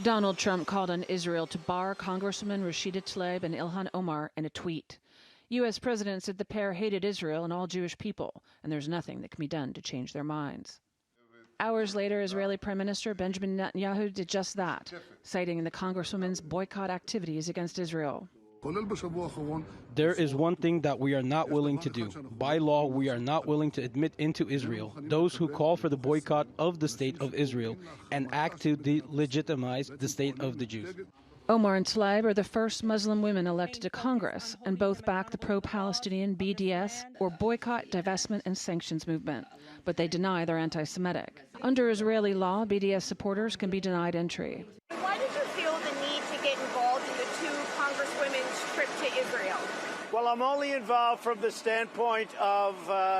Donald Trump called on Israel to bar Congresswomen Rashida Tlaib and Ilhan Omar in a tweet. U.S. President said the pair hated Israel and all Jewish people, and there's nothing that can be done to change their minds. Hours later, Israeli Prime Minister Benjamin Netanyahu did just that, citing the Congresswomen's boycott activities against Israel. There is one thing that we are not willing to do. By law, we are not willing to admit into Israel those who call for the boycott of the state of Israel and act to delegitimize the state of the Jews. Omar and Tlaib are the first Muslim women elected to Congress, and both back the pro-Palestinian BDS, or Boycott, Divestment and Sanctions movement, but they deny they're anti-Semitic. Under Israeli law, BDS supporters can be denied entry. Why did you feel the need to get involved in the two Congresswomen's trip to Israel? Well, I'm only involved from the standpoint of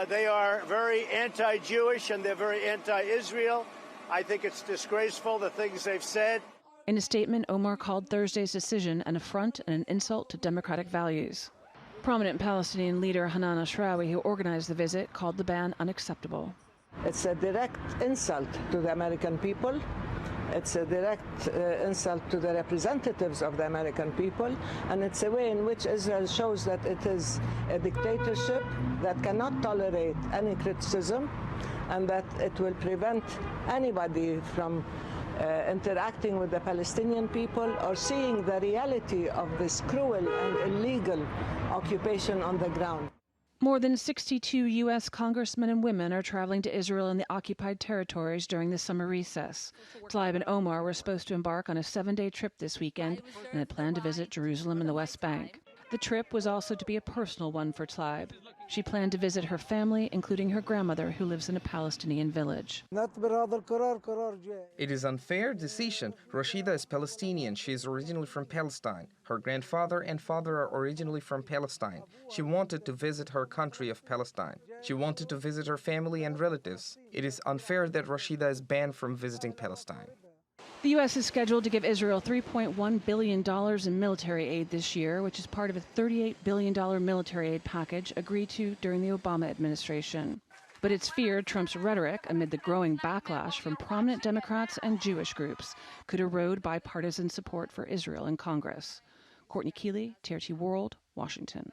they are very anti-Jewish and they're very anti-Israel. I think it's disgraceful, the things they've said. In a statement, Omar called Thursday's decision an affront and an insult to democratic values. Prominent Palestinian leader Hanan Ashrawi, who organized the visit, called the ban unacceptable. It's a direct insult to the American people. It's a direct insult to the representatives of the American people, and it's a way in which Israel shows that it is a dictatorship that cannot tolerate any criticism, and that it will prevent anybody from interacting with the Palestinian people or seeing the reality of this cruel and illegal occupation on the ground. More than 62 U.S. congressmen and women are traveling to Israel and the occupied territories during the summer recess. Tlaib and Omar were supposed to embark on a 7-day trip this weekend and had planned to visit Jerusalem and the West Bank. The trip was also to be a personal one for Tlaib. She planned to visit her family, including her grandmother, who lives in a Palestinian village. It is an unfair decision. Rashida is Palestinian. She is originally from Palestine. Her grandfather and father are originally from Palestine. She wanted to visit her country of Palestine. She wanted to visit her family and relatives. It is unfair that Rashida is banned from visiting Palestine. The U.S. is scheduled to give Israel $3.1 billion in military aid this year, which is part of a $38 billion military aid package agreed to during the Obama administration. But it's feared Trump's rhetoric, amid the growing backlash from prominent Democrats and Jewish groups, could erode bipartisan support for Israel in Congress. Courtney Kealy, TRT World, Washington.